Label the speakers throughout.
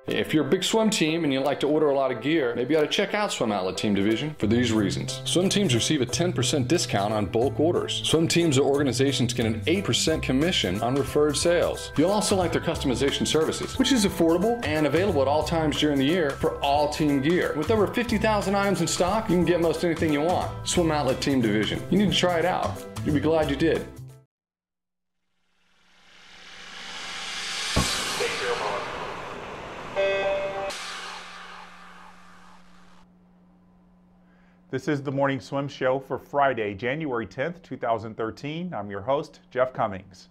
Speaker 1: If you're a big swim team and you like to order a lot of gear, maybe you ought to check out Swim Outlet Team Division for these reasons. Swim teams receive a 10% discount on bulk orders. Swim teams or organizations get an 8% commission on referred sales. You'll also like their customization services, which is affordable and available at all times during the year for all team gear. With over 50,000 items in stock, you can get most anything you want. Swim Outlet Team Division. You need to try it out. You'll be glad you did.
Speaker 2: This is the Morning Swim Show for Friday, January 10th, 2013. I'm your host, Jeff Cummings.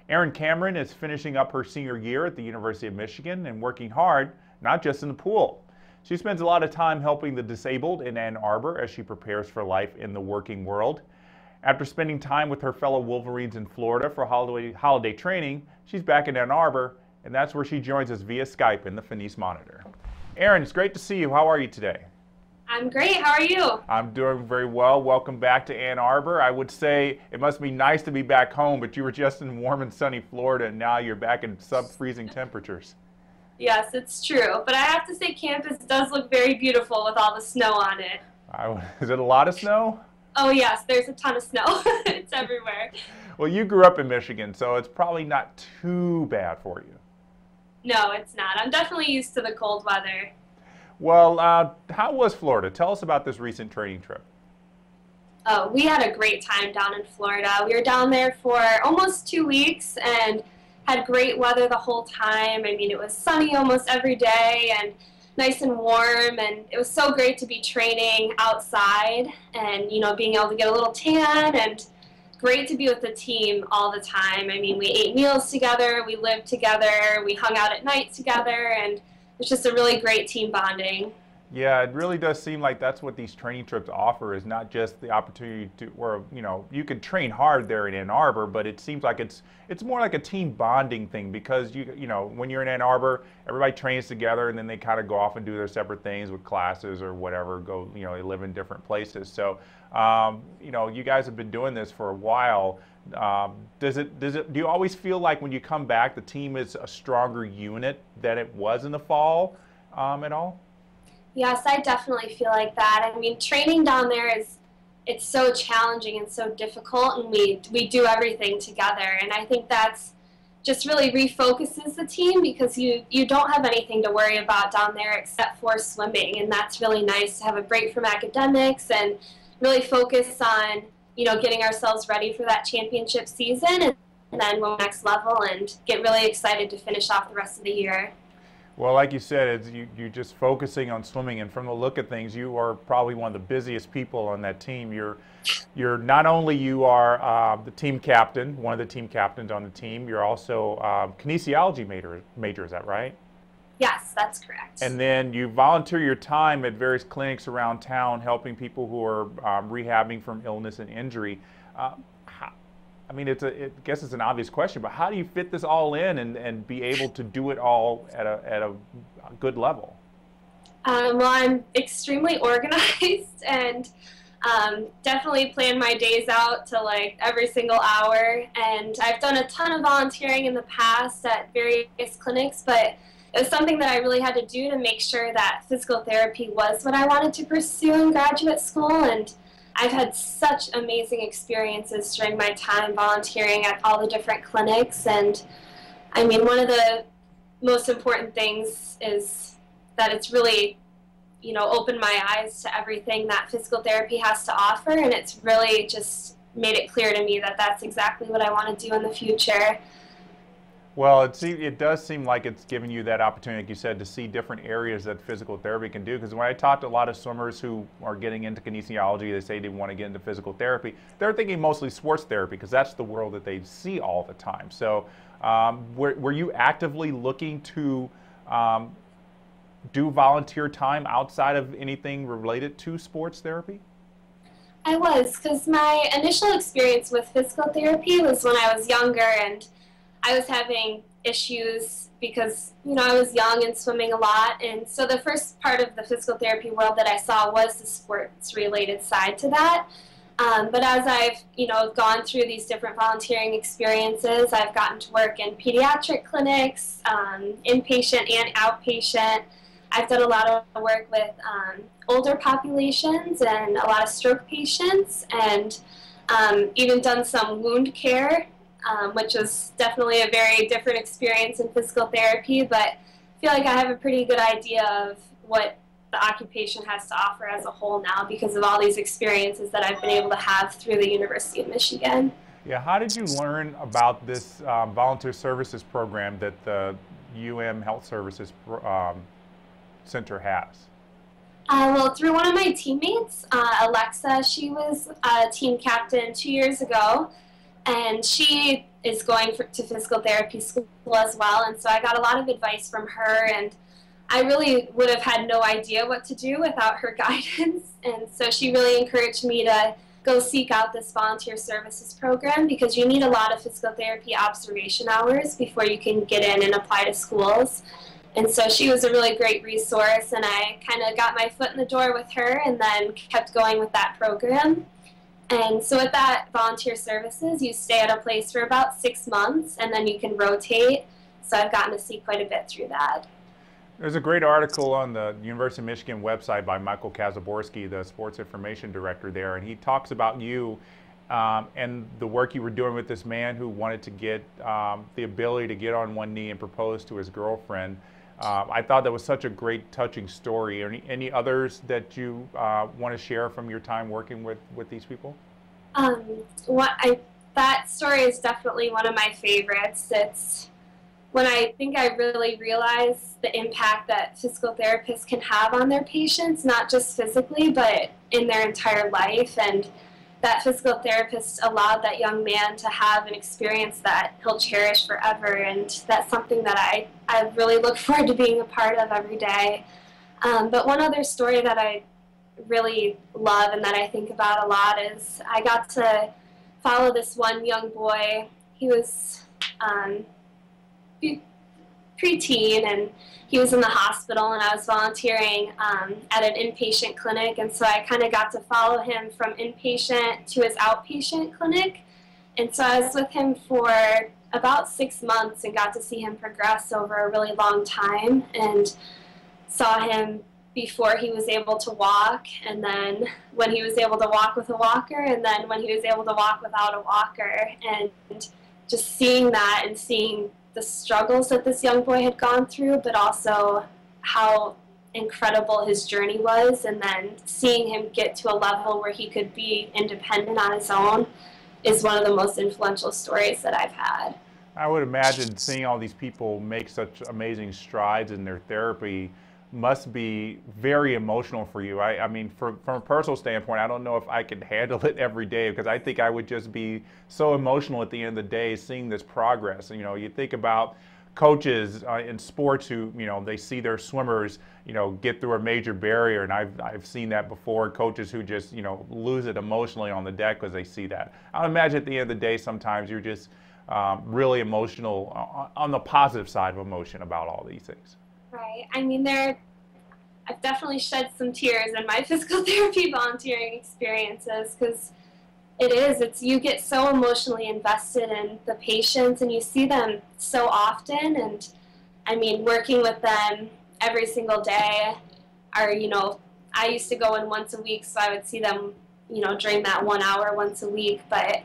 Speaker 2: Erin Cameron is finishing up her senior year at the University of Michigan and working hard, not just in the pool. She spends a lot of time helping the disabled in Ann Arbor as she prepares for life in the working world. After spending time with her fellow Wolverines in Florida for holiday training, she's back in Ann Arbor, and that's where she joins us via Skype in the Finis monitor. Erin, it's great to see you. How are you today?
Speaker 3: I'm great. How are you?
Speaker 2: I'm doing very well. Welcome back to Ann Arbor. I would say it must be nice to be back home, but you were just in warm and sunny Florida, and now you're back in sub-freezing temperatures.
Speaker 3: Yes, it's true. But I have to say campus does look very beautiful with all the snow on it.
Speaker 2: Is it a lot of snow?
Speaker 3: Oh, yes. There's a ton of snow. It's everywhere.
Speaker 2: Well, you grew up in Michigan, so it's probably not too bad for you.
Speaker 3: No, it's not. I'm definitely used to the cold weather.
Speaker 2: Well, how was Florida? Tell us about this recent training trip.
Speaker 3: Oh, we had a great time down in Florida. We were down there for almost 2 weeks and had great weather the whole time. I mean, it was sunny almost every day and nice and warm, and it was so great to be training outside and, you know, being able to get a little tan, and great to be with the team all the time. I mean, we ate meals together, we lived together, we hung out at night together, and it's just a really great team bonding.
Speaker 2: Yeah, it really does seem like that's what these training trips offer, is not just the opportunity to, where, you know, you could train hard there in Ann Arbor, but it seems like it's more like a team bonding thing, because you know, when you're in Ann Arbor, everybody trains together and then they kind of go off and do their separate things with classes or whatever, you know, they live in different places. So, you know, you guys have been doing this for a while. Do you always feel like when you come back, the team is a stronger unit than it was in the fall at all?
Speaker 3: Yes, I definitely feel like that. I mean, training down there it's so challenging and so difficult, and we do everything together. And I think that's just really refocuses the team, because you don't have anything to worry about down there except for swimming. And that's really nice to have a break from academics and really focus on, you know, getting ourselves ready for that championship season, and then go next level and get really excited to finish off the rest of the year.
Speaker 2: Well, like you said, you're just focusing on swimming, and from the look of things, you are probably one of the busiest people on that team. You're not only the team captain, one of the team captains on the team, you're also kinesiology major, is that right?
Speaker 3: Yes, that's correct.
Speaker 2: And then you volunteer your time at various clinics around town helping people who are rehabbing from illness and injury. I mean, I guess it's an obvious question, but how do you fit this all in and be able to do it all at a good level?
Speaker 3: Well, I'm extremely organized and definitely plan my days out to like every single hour. And I've done a ton of volunteering in the past at various clinics, but it was something that I really had to do to make sure that physical therapy was what I wanted to pursue in graduate school. And I've had such amazing experiences during my time volunteering at all the different clinics. And I mean, one of the most important things is that it's really, you know, opened my eyes to everything that physical therapy has to offer. And it's really just made it clear to me that that's exactly what I want to do in the future.
Speaker 2: Well, it does seem like it's giving you that opportunity, like you said, to see different areas that physical therapy can do. Because when I talk to a lot of swimmers who are getting into kinesiology, they say they want to get into physical therapy. They're thinking mostly sports therapy, because that's the world that they see all the time. So were you actively looking to do volunteer time outside of anything related to sports therapy?
Speaker 3: I was, because my initial experience with physical therapy was when I was younger, and I was having issues because, you know, I was young and swimming a lot. And so the first part of the physical therapy world that I saw was the sports-related side to that. But as I've, gone through these different volunteering experiences, I've gotten to work in pediatric clinics, inpatient and outpatient. I've done a lot of work with older populations and a lot of stroke patients, and even done some wound care, which is definitely a very different experience in physical therapy, but I feel like I have a pretty good idea of what the occupation has to offer as a whole now because of all these experiences that I've been able to have through the University of Michigan.
Speaker 2: Yeah, how did you learn about this volunteer services program that the Health Services Center has?
Speaker 3: Well, through one of my teammates, Alexa, she was a team captain 2 years ago, and she is going to physical therapy school as well, and so I got a lot of advice from her, and I really would have had no idea what to do without her guidance, and so she really encouraged me to go seek out this volunteer services program because you need a lot of physical therapy observation hours before you can get in and apply to schools. And so she was a really great resource, and I kind of got my foot in the door with her and then kept going with that program. And so with that volunteer services, you stay at a place for about 6 months, and then you can rotate. So I've gotten to see quite a bit through that.
Speaker 2: There's a great article on the University of Michigan website by Michael Kazaborski, the sports information director there, and he talks about you and the work you were doing with this man who wanted to get the ability to get on one knee and propose to his girlfriend. I thought that was such a great, touching story. Any others that you want to share from your time working with these people?
Speaker 3: That story is definitely one of my favorites. It's when I think I really realized the impact that physical therapists can have on their patients, not just physically, but in their entire life. And that physical therapist allowed that young man to have an experience that he'll cherish forever, and that's something that I really look forward to being a part of every day. But one other story that I really love and that I think about a lot is I got to follow this one young boy. He was preteen, and he was in the hospital, and I was volunteering at an inpatient clinic, and so I kind of got to follow him from inpatient to his outpatient clinic. And so I was with him for about 6 months and got to see him progress over a really long time, and saw him before he was able to walk, and then when he was able to walk with a walker, and then when he was able to walk without a walker. And just seeing that and seeing the struggles that this young boy had gone through, but also how incredible his journey was, and then seeing him get to a level where he could be independent on his own is one of the most influential stories that I've had.
Speaker 2: I would imagine seeing all these people make such amazing strides in their therapy must be very emotional for you. I mean, from a personal standpoint, I don't know if I could handle it every day, because I think I would just be so emotional at the end of the day seeing this progress. And, you think about coaches in sports who, they see their swimmers, get through a major barrier, and I've seen that before. Coaches who just, lose it emotionally on the deck because they see that. I imagine at the end of the day, sometimes you're just really emotional on the positive side of emotion about all these things.
Speaker 3: Right. I mean, I've definitely shed some tears in my physical therapy volunteering experiences, because you get so emotionally invested in the patients, and you see them so often. And I mean, working with them every single day, I used to go in once a week, so I would see them, during that 1 hour once a week. But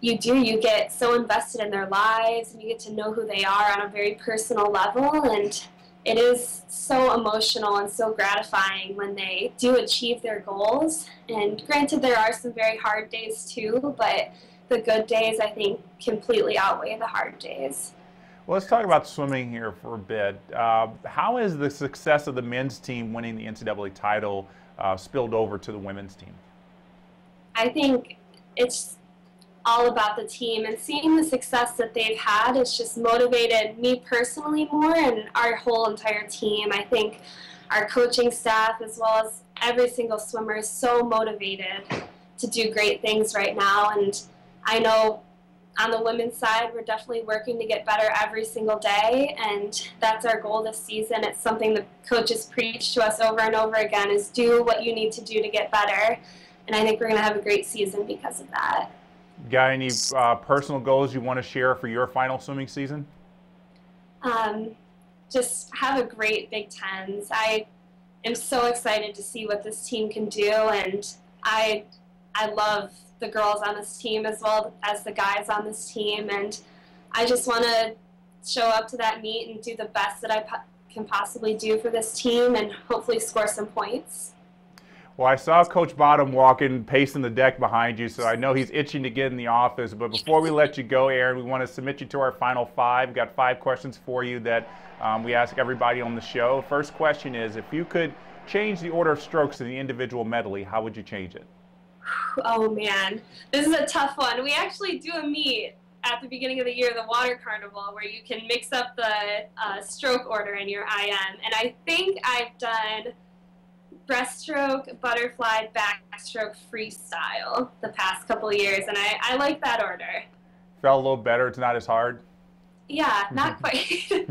Speaker 3: you get so invested in their lives, and you get to know who they are on a very personal level, and it is so emotional and so gratifying when they do achieve their goals. And granted, there are some very hard days too, but the good days, I think, completely outweigh the hard days.
Speaker 2: Well, let's talk about swimming here for a bit. How has the success of the men's team winning the NCAA title spilled over to the women's team?
Speaker 3: I think it's all about the team, and seeing the success that they've had, it's just motivated me personally more, and our whole entire team. I think our coaching staff, as well as every single swimmer, is so motivated to do great things right now. And I know on the women's side, we're definitely working to get better every single day, and that's our goal this season. It's something the coaches preach to us over and over again, is do what you need to do to get better. and I think we're going to have a great season because of that.
Speaker 2: Got any personal goals you want to share for your final swimming season?
Speaker 3: Just have a great Big Tens. I am so excited to see what this team can do, and I love the girls on this team as well as the guys on this team, and I just want to show up to that meet and do the best that I can possibly do for this team and hopefully score some points.
Speaker 2: Well, I saw Coach Bottom walking, pacing the deck behind you, so I know he's itching to get in the office. But before we let you go, Erin, we want to submit you to our final five. We've got 5 questions for you that we ask everybody on the show. First question is, if you could change the order of strokes in the individual medley, how would you change it?
Speaker 3: Oh man, this is a tough one. We actually do a meet at the beginning of the year, the Water Carnival, where you can mix up the stroke order in your IM. And I think I've done breaststroke, butterfly, backstroke, freestyle the past couple of years, and I like that order.
Speaker 2: Felt a little better? It's not as hard?
Speaker 3: Yeah, not quite.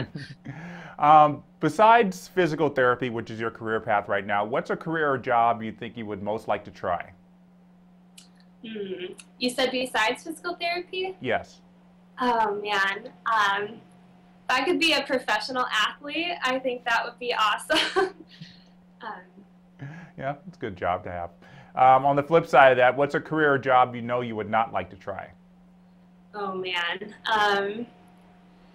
Speaker 2: Besides physical therapy, which is your career path right now, what's a career or job you think you would most like to try?
Speaker 3: You said besides physical therapy?
Speaker 2: Yes.
Speaker 3: Oh man, if I could be a professional athlete, I think that would be awesome.
Speaker 2: Yeah, it's a good job to have. On the flip side of that, what's a career or job you know you would not like to try?
Speaker 3: Oh man,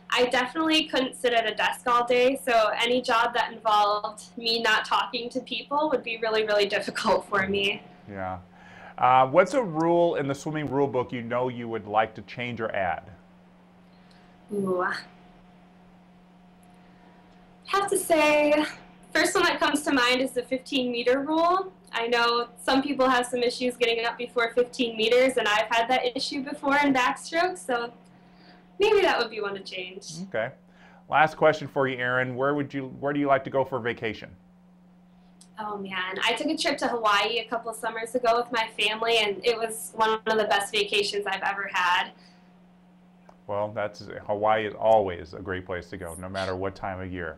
Speaker 3: I definitely couldn't sit at a desk all day, so any job that involved me not talking to people would be really, really difficult for me.
Speaker 2: Yeah. What's a rule in the swimming rule book you know you would like to change or add?
Speaker 3: Ooh. I have to say, first one that comes to mind is the 15-meter rule. I know some people have some issues getting up before 15 meters, and I've had that issue before in backstroke, so maybe that would be one to change.
Speaker 2: Okay. Last question for you, Erin. Where do you like to go for vacation?
Speaker 3: Oh man, I took a trip to Hawaii a couple of summers ago with my family, and it was one of the best vacations I've ever had.
Speaker 2: Well, Hawaii is always a great place to go, no matter what time of year.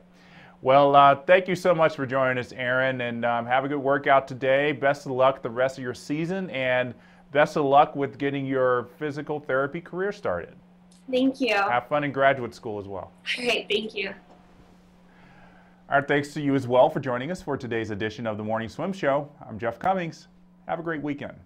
Speaker 2: Well, thank you so much for joining us, Erin, and have a good workout today. Best of luck the rest of your season, and best of luck with getting your physical therapy career started.
Speaker 3: Thank you.
Speaker 2: Have fun in graduate school as well.
Speaker 3: All right, thank you.
Speaker 2: All right, thanks to you as well for joining us for today's edition of the Morning Swim Show. I'm Jeff Cummings. Have a great weekend.